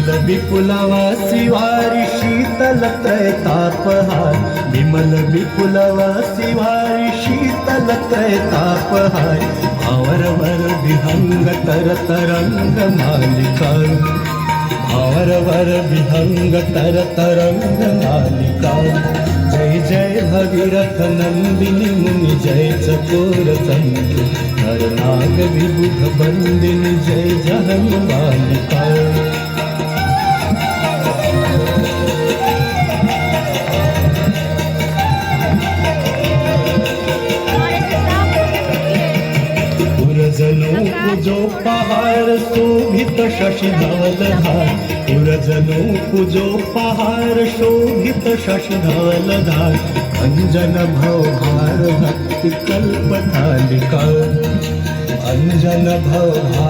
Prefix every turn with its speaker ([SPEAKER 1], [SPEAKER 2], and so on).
[SPEAKER 1] विमल विपुलवासी वारी शीतल त्रैतापहार विमल विपुलवासी वारी शीतल त्रैतापहार भावरवर विहंग तर तरंग मालिका भावरवर विहंग तर तरंग मालिका जय जय भगीरथ नंदिनी मुनि जय चकोर चंद्र नरनाग विबुध बंदिनी जय जहन मालिका पुरजनो पूजो पहाड़ शोभित शशिधवल धार पुरजनो पूजो पहाड़ शोभित शशिधवल धार अंजन भवभार भक्ति कल्पतालिका अंजन भवभार